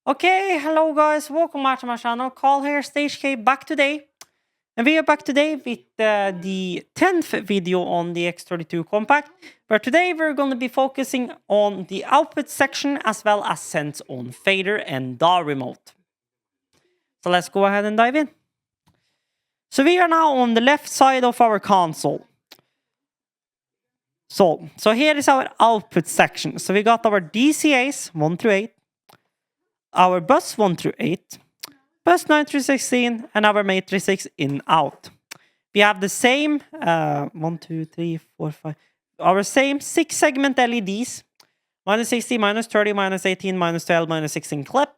Okay, hello guys, welcome back to my channel. Carl here, Stage K, back today. And we are back today with the 10th video on the X32 Compact. But today we're going to be focusing on the output section as well as sense on fader and DAW remote. So let's go ahead and dive in. So we are now on the left side of our console. So here is our output section. So we got our DCAs 1 through 8. Our bus 1 through 8, bus 9 through 16, and our matrix 6 in out. We have the same 1, 2, 3, 4, 5. Our same 6 segment LEDs. Minus 60, minus 30, minus 18, minus 12, minus 16 clip.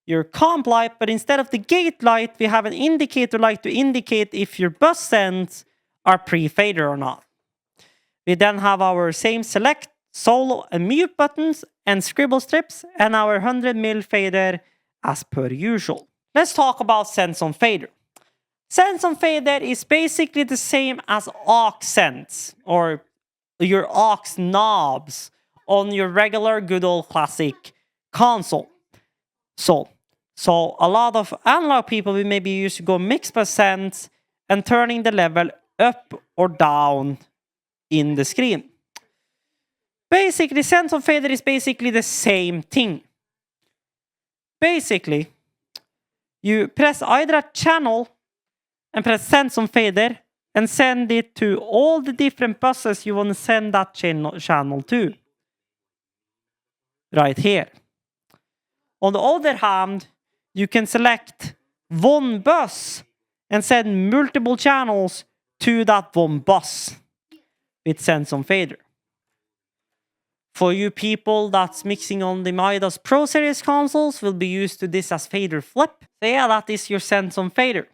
Your comp light, but instead of the gate light, we have an indicator light to indicate if your bus sends are pre-fader or not. We then have our same select, solo, and mute buttons and scribble strips and our 100mm fader as per usual. Let's talk about sense on fader. Sense on fader is basically the same as aux sense or your aux knobs on your regular good old classic console. So a lot of analog people will maybe use to go mix bus sense and turning the level up or down in the screen. Basically, sense on fader is basically the same thing. Basically, you press either a channel and press sense on fader and send it to all the different buses you want to send that channel to. Right here. On the other hand, you can select one bus and send multiple channels to that one bus with sense on fader. For you people that's mixing on the Midas Pro series consoles, will be used to this as fader flip. So yeah, that is your sense on fader.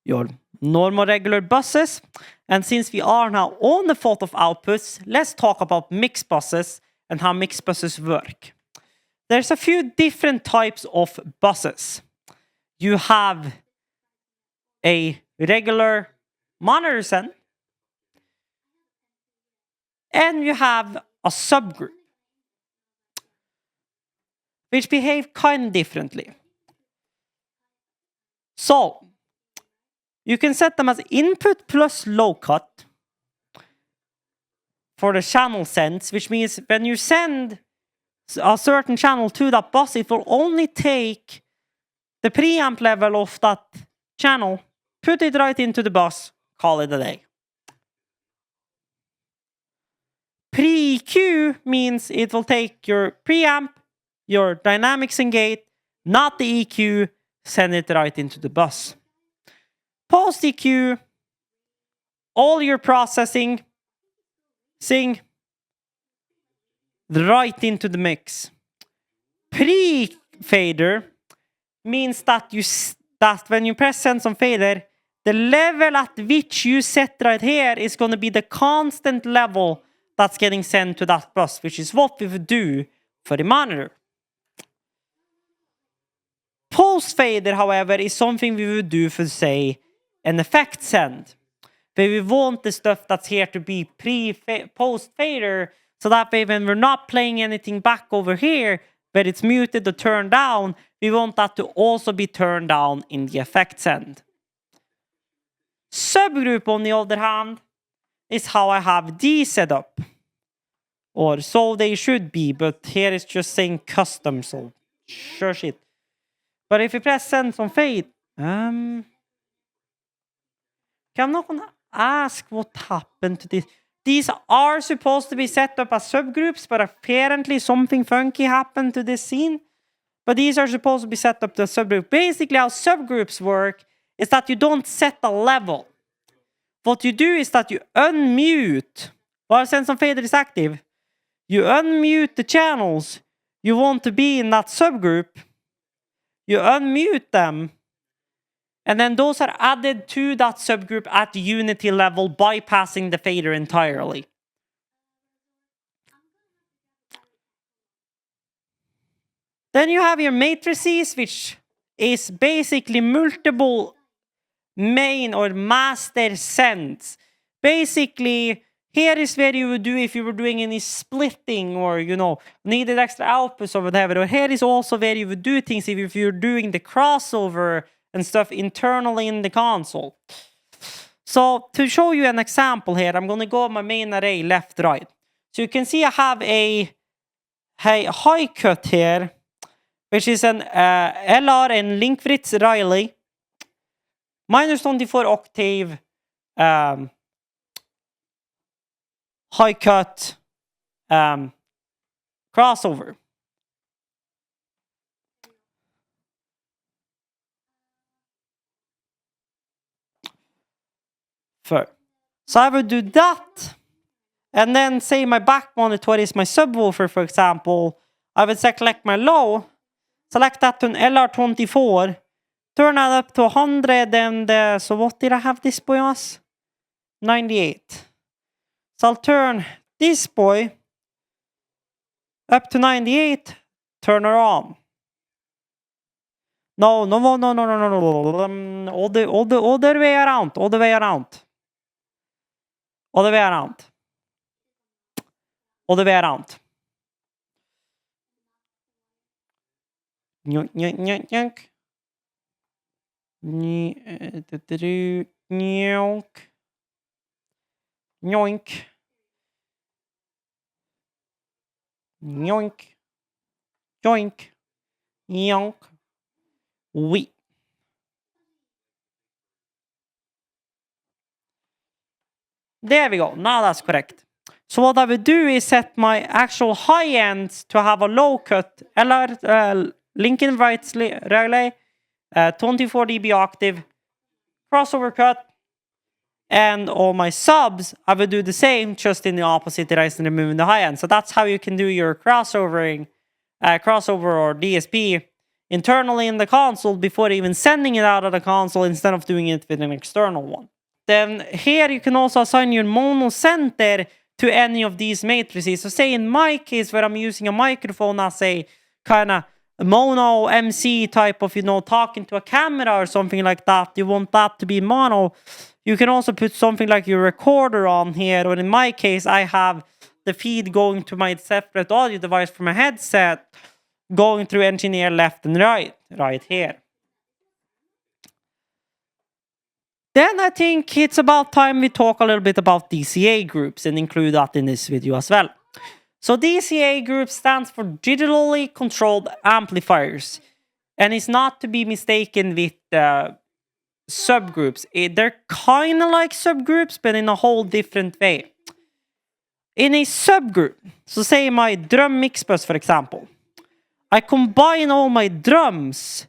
Your normal regular buses. And since we are now on the thought of outputs, let's talk about mix buses and how mix buses work. There's a few different types of buses. You have a regular monitor send. And you have a subgroup, which behave kind of differently. So, you can set them as input plus low cut for the channel sense, which means when you send a certain channel to that bus, it will only take the preamp level of that channel, put it right into the bus, call it a day. Pre-EQ means it will take your preamp, your dynamics and gate, not the EQ, send it right into the bus. Post-EQ, all your processing, sing right into the mix. Pre-fader means that when you press sense on fader, the level at which you set right here is going to be the constant level that's getting sent to that bus, which is what we would do for the monitor. Post-fader, however, is something we would do for, say, an effect send. Where we want the stuff that's here to be post-fader, so that way when we're not playing anything back over here, where it's muted or turned down, we want that to also be turned down in the effect send. Subgroup, on the other hand, is how I have these set up. Or so they should be, but here it's just saying custom, so sure shit. But if you press sense on fade, I'm not gonna ask what happened to this. These are supposed to be set up as subgroups, but apparently something funky happened to this scene. But these are supposed to be set up to a subgroup. Basically, how subgroups work is that you don't set a level. What you do is that you unmute while sense on fader is active. You unmute the channels you want to be in that subgroup. You unmute them. And then those are added to that subgroup at the unity level, bypassing the fader entirely. Then you have your matrices, which is basically multiple main or master sends. Basically, Here is where you would do if you were doing any splitting or, you know, needed extra outputs or whatever. Or here is also where you would do things if you're doing the crossover and stuff internally in the console. So to show you an example here, I'm going to go my main array left, right. So you can see I have a high cut here, which is an LR and Linkfritz Riley minus 24 octave high cut crossover. So I would do that, and then say my back monitor is my subwoofer, for example. I would select my low, select that to an LR24, turn that up to 100, and so what did I have this boy as? 98. So I'll turn this boy up to 98, turn her on. No, all the way around. Yoink. Oui. There we go. Now that's correct. So what I would do is set my actual high ends to have a low cut LR Lincoln Wrights relay, 24 dB octave, crossover cut, and all my subs I would do the same, just in the opposite direction, removing the high end. So that's how you can do your crossover or DSP internally in the console before even sending it out of the console, instead of doing it with an external one. Then here you can also assign your mono center to any of these matrices. So say in my case, where I'm using a microphone as a kind of mono MC type of, you know, talking to a camera or something like that, you want that to be mono. You can also put something like your recorder on here, or in my case, I have the feed going to my separate audio device from a headset, going through engineer left and right here. Then I think it's about time we talk a little bit about DCA groups and include that in this video as well. So DCA group stands for digitally controlled amplifiers, and it's not to be mistaken with subgroups. They're kind of like subgroups, but in a whole different way. In a subgroup, so say my drum mix bus, for example, I combine all my drums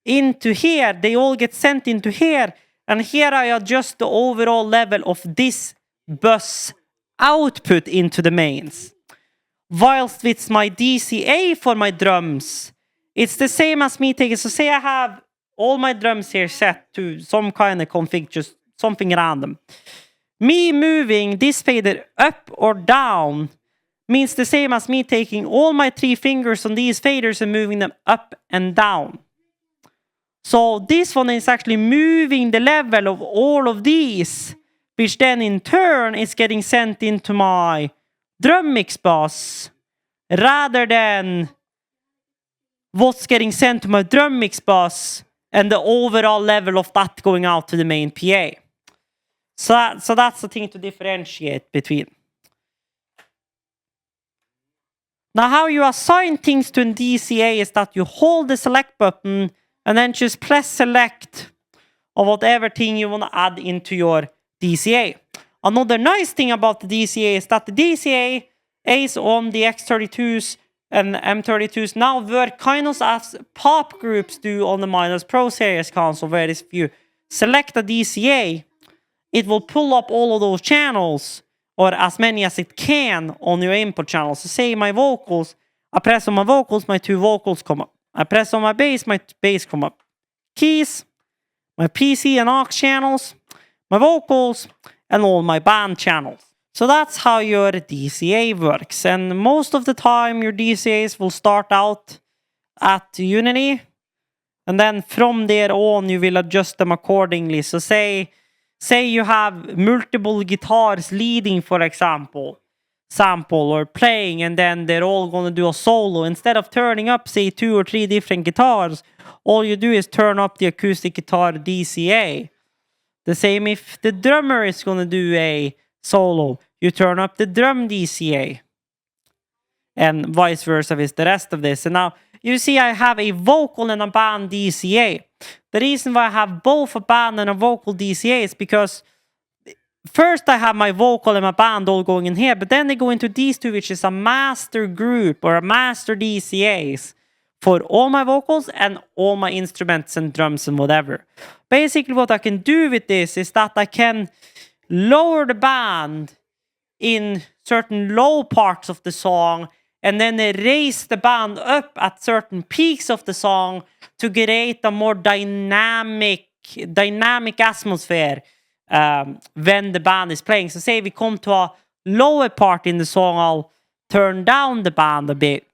into here. They all get sent into here. And here I adjust the overall level of this bus output into the mains. Whilst with my DCA for my drums, it's the same as me taking. So say I have all my drums here set to some kind of config, just something random. Me moving this fader up or down means the same as me taking all my 3 fingers on these faders and moving them up and down. So this one is actually moving the level of all of these, which then in turn is getting sent into my drum mix bus, rather than what's getting sent to my drum mix bus and the overall level of that going out to the main PA. So that's the thing to differentiate between. Now how you assign things to a DCA is that you hold the select button and then just press select of whatever thing you want to add into your DCA. Another nice thing about the DCA is that the DCA is on the X32s and M32s now work kind of as pop groups do on the Midas Pro series console, where if you select a DCA, it will pull up all of those channels, or as many as it can, on your input channels. So say my vocals, I press on my vocals, my 2 vocals come up. I press on my bass, my bass come up. Keys, my PC and aux channels, my vocals, and all my band channels. So that's how your DCA works. And most of the time, your DCAs will start out at Unity. And then from there on, you will adjust them accordingly. So say say you have multiple guitars leading, for example, sample or playing, and then they're all going to do a solo. Instead of turning up, say, 2 or 3 different guitars, all you do is turn up the acoustic guitar DCA. The same if the drummer is going to do a solo, you turn up the drum DCA. And vice versa with the rest of this. And now, you see I have a vocal and a band DCA. The reason why I have both a band and a vocal DCA is because first I have my vocal and my band all going in here, but then they go into these two, which is a master group or a master DCAs for all my vocals and all my instruments and drums and whatever. Basically what I can do with this is that I can lower the band in certain low parts of the song and then raise the band up at certain peaks of the song to create a more dynamic atmosphere when the band is playing. So say we come to a lower part in the song, I'll turn down the band a bit.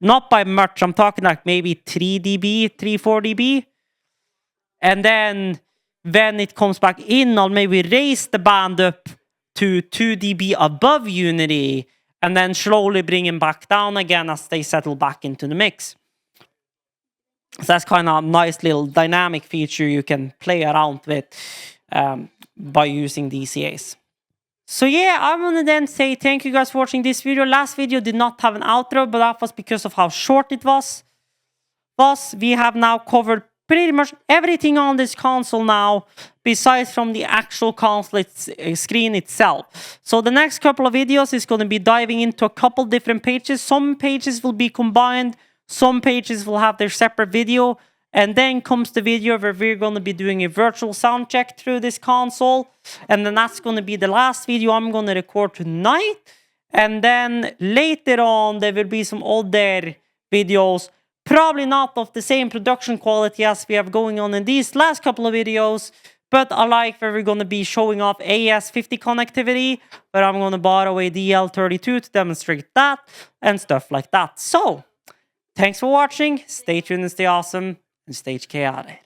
Not by much, I'm talking like maybe 3 dB, 4 dB. And then when it comes back in, I'll maybe raise the band up to 2 dB above unity, and then slowly bring them back down again as they settle back into the mix. So that's kind of a nice little dynamic feature you can play around with by using DCAs. So yeah, I'm gonna then say thank you guys for watching this video. Last video did not have an outro, but that was because of how short it was. Thus, we have now covered pretty much everything on this console now, besides from the actual console screen itself. So the next couple of videos is going to be diving into a couple different pages. Some pages will be combined, some pages will have their separate video, and then comes the video where we're going to be doing a virtual sound check through this console. And then that's going to be the last video I'm going to record tonight. And then later on, there will be some other videos, probably not of the same production quality as we have going on in these last couple of videos, but I like where we're going to be showing off AES-50 connectivity, where I'm going to borrow a DL32 to demonstrate that, and stuff like that. So, thanks for watching, stay tuned and stay awesome, and stay chaotic.